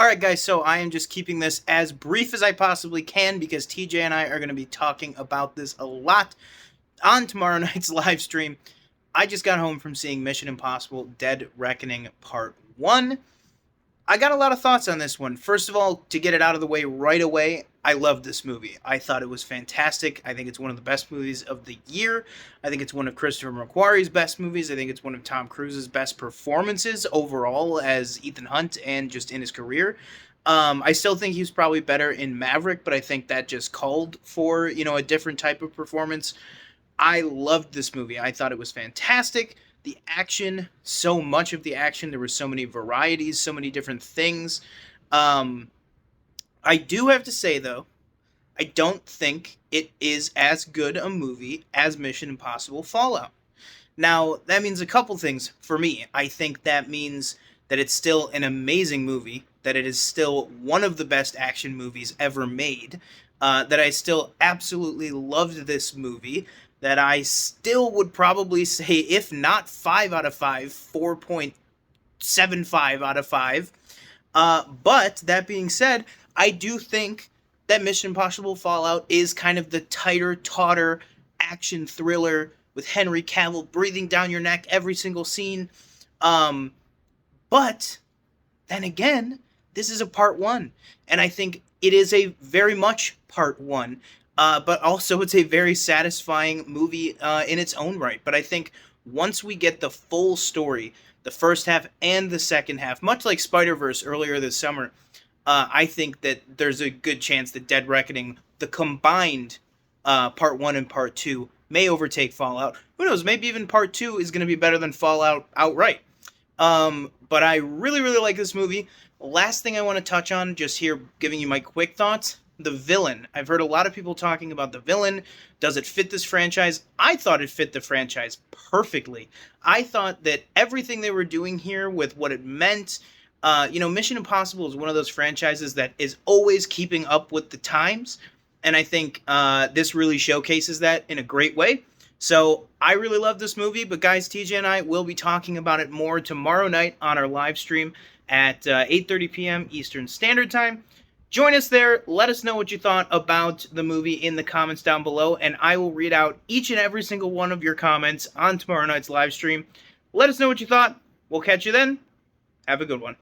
Alright guys, so I am just keeping this as brief as I possibly can because TJ and I are going to be talking about this a lot on tomorrow night's live stream. I just got home from seeing Mission Impossible Dead Reckoning Part 1. I got a lot of thoughts on this one. First of all, to get it out of the way right away, I loved this movie. I thought it was fantastic. I think it's one of the best movies of the year. I think it's one of Christopher McQuarrie's best movies. I think it's one of Tom Cruise's best performances overall as Ethan Hunt and just in his career. I still think he was probably better in Maverick, but I think that just called for, a different type of performance. I loved this movie. I thought it was fantastic. The action, so much of the action, there were so many varieties, so many different things. I do have to say, though, I don't think it is as good a movie as Mission Impossible Fallout. Now, that means a couple things for me. I think that means that it's still an amazing movie, that it is still one of the best action movies ever made, that I still absolutely loved this movie, that I still would probably say, if not 5 out of 5, 4.75 out of 5. But that being said, I do think that Mission Impossible Fallout is kind of the tighter, tauter action thriller with Henry Cavill breathing down your neck every single scene. But then again, this is a part 1, and I think it is a very much part 1. But also it's a very satisfying movie in its own right. But I think once we get the full story, the first half and the second half, much like Spider-Verse earlier this summer, I think that there's a good chance that Dead Reckoning, the combined Part 1 and Part 2, may overtake Fallout. Who knows, maybe even Part 2 is going to be better than Fallout outright. But I really, really like this movie. Last thing I want to touch on, just here giving you my quick thoughts, the villain. I've heard a lot of people talking about the villain. Does it fit this franchise? I thought it fit the franchise perfectly. I thought that everything they were doing here with what it meant, Mission Impossible is one of those franchises that is always keeping up with the times, and I think this really showcases that in a great way. So I really love this movie, but guys, TJ and I will be talking about it more tomorrow night on our live stream at 8:30 p.m. Eastern Standard Time. Join us there. Let us know what you thought about the movie in the comments down below, and I will read out each and every single one of your comments on tomorrow night's live stream. Let us know what you thought. We'll catch you then. Have a good one.